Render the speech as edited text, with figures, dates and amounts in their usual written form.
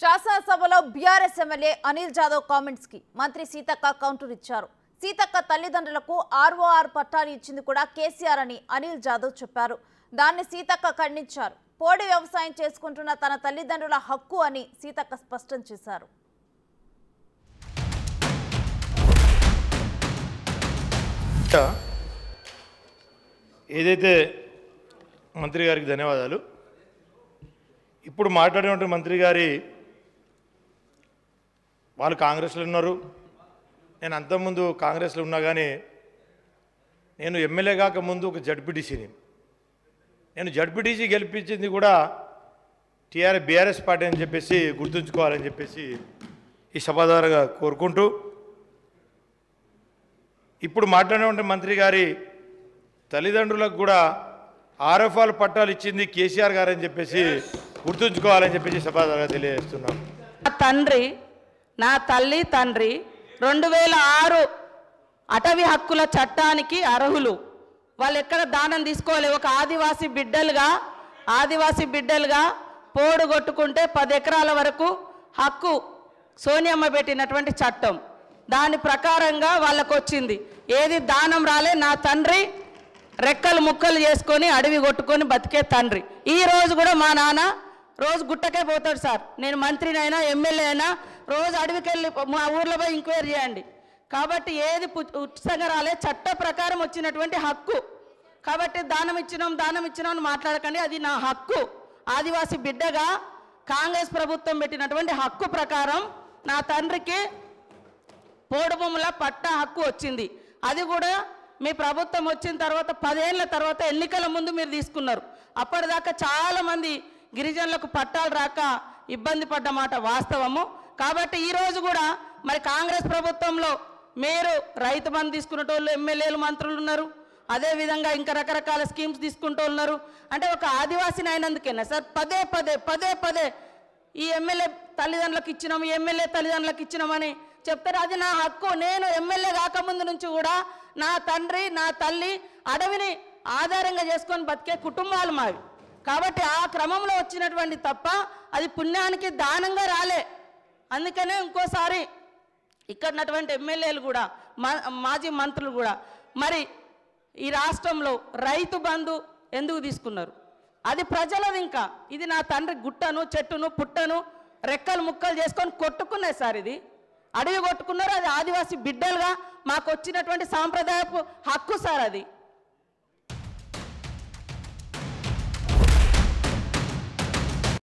శాసనసభలో BRS MLA Anil Jadhav comments కి మంత్రి సీతక్క కౌంటర్ ఇచ్చారు. సీతక్క తల్లిదండ్రులకు ఆర్ఓఆర్ పట్టాలు ఇచ్చింది కూడా కేసీఆర్ అని అనిల్ జాదవ్ చెప్పారు. దాన్ని సీతక్క ఖండించారు. పోడి వ్యవసాయం చేసుకుంటున్న తన తల్లిదండ్రుల హక్కు అని సీతక్క స్పష్టం చేశారు. ఏదైతే మంత్రి గారికి ధన్యవాదాలు. ఇప్పుడు మాట్లాడినటువంటి మంత్రి గారి వాళ్ళు కాంగ్రెస్లో ఉన్నారు. నేను అంతకుముందు కాంగ్రెస్లో ఉన్నా కానీ నేను ఎమ్మెల్యే కాకముందు ఒక జడ్పీటీసీని. నేను జడ్పీటీసీ గెలిపించింది కూడా బీఆర్ఎస్ పార్టీ అని చెప్పేసి గుర్తుంచుకోవాలని చెప్పేసి ఈ సభ ద్వారా కోరుకుంటూ, ఇప్పుడు మాట్లాడినటువంటి మంత్రి గారి తల్లిదండ్రులకు కూడా ఆర్ఎఫ్ఆర్ పట్టాలు ఇచ్చింది కేసీఆర్ గారు అని చెప్పేసి గుర్తుంచుకోవాలని చెప్పేసి సభ ద్వారా తెలియజేస్తున్నాం. నా తల్లి తండ్రి 2006 అటవీ హక్కుల చట్టానికి అర్హులు. వాళ్ళు ఎక్కడ దానం తీసుకోవాలి. ఒక ఆదివాసీ బిడ్డలుగా పోడు కొట్టుకుంటే 10 ఎకరాల వరకు హక్కు సోనియమ్మ పెట్టినటువంటి చట్టం. దాని ప్రకారంగా వాళ్ళకు వచ్చింది. ఏది దానం రాలే. నా తండ్రి రెక్కలు ముక్కలు చేసుకొని అడవి కొట్టుకొని బతికే తండ్రి. ఈ రోజు కూడా మా నాన్న రోజు గుట్టకే పోతాడు. సార్, నేను మంత్రినైనా ఎమ్మెల్యే అయినా రోజు అడవికి వెళ్ళి మా ఊర్లో పోయి ఎంక్వైరీ చేయండి. కాబట్టి ఏది ఉచితంగా రాలే, చట్ట ప్రకారం వచ్చినటువంటి హక్కు. కాబట్టి దానం ఇచ్చినాం అని మాట్లాడకండి. అది నా హక్కు. ఆదివాసీ బిడ్డగా కాంగ్రెస్ ప్రభుత్వం పెట్టినటువంటి హక్కు ప్రకారం నా తండ్రికి పోడు భూముల పట్టా హక్కు వచ్చింది. అది కూడా మీ ప్రభుత్వం వచ్చిన తర్వాత 10 ఏళ్ల తర్వాత ఎన్నికల ముందు మీరు తీసుకున్నారు. అప్పటిదాకా చాలామంది గిరిజనులకు పట్టాలు రాక ఇబ్బంది పడ్డమాట వాస్తవము. కాబట్టి ఈరోజు కూడా మరి కాంగ్రెస్ ప్రభుత్వంలో మీరు రైతు బంధు తీసుకునేటోళ్ళు ఎమ్మెల్యేలు మంత్రులు ఉన్నారు. అదేవిధంగా ఇంకా రకరకాల స్కీమ్స్ తీసుకుంటూ ఉన్నారు. అంటే ఒక ఆదివాసిని అయినందుకేనా సార్ పదే పదే ఈ ఎమ్మెల్యే తల్లిదండ్రులకు ఇచ్చినాం, ఈ ఎమ్మెల్యే తల్లిదండ్రులకు ఇచ్చినామని చెప్తారు. అది నా హక్కు. నేను ఎమ్మెల్యే కాకముందు నుంచి కూడా నా తండ్రి నా తల్లి అడవిని ఆధారంగా చేసుకొని బతికే కుటుంబాలు మావి. కాబట్టి ఆ క్రమంలో వచ్చినటువంటి తప్ప అది పుణ్యానికి దానంగా రాలే. అందుకనే ఇంకోసారి ఇక్కడటువంటి ఎమ్మెల్యేలు కూడా మాజీ మంత్రులు కూడా మరి ఈ రాష్ట్రంలో రైతు బంధు ఎందుకు తీసుకున్నారు? అది ప్రజలది. ఇంకా ఇది నా తండ్రి గుట్టను చెట్టును పుట్టను రెక్కలు ముక్కలు చేసుకొని కొట్టుకున్నాయి సార్. ఇది అడవి కొట్టుకున్నారు. అది ఆదివాసీ బిడ్డలుగా మాకు వచ్చినటువంటి సాంప్రదాయపు హక్కు సార్. అది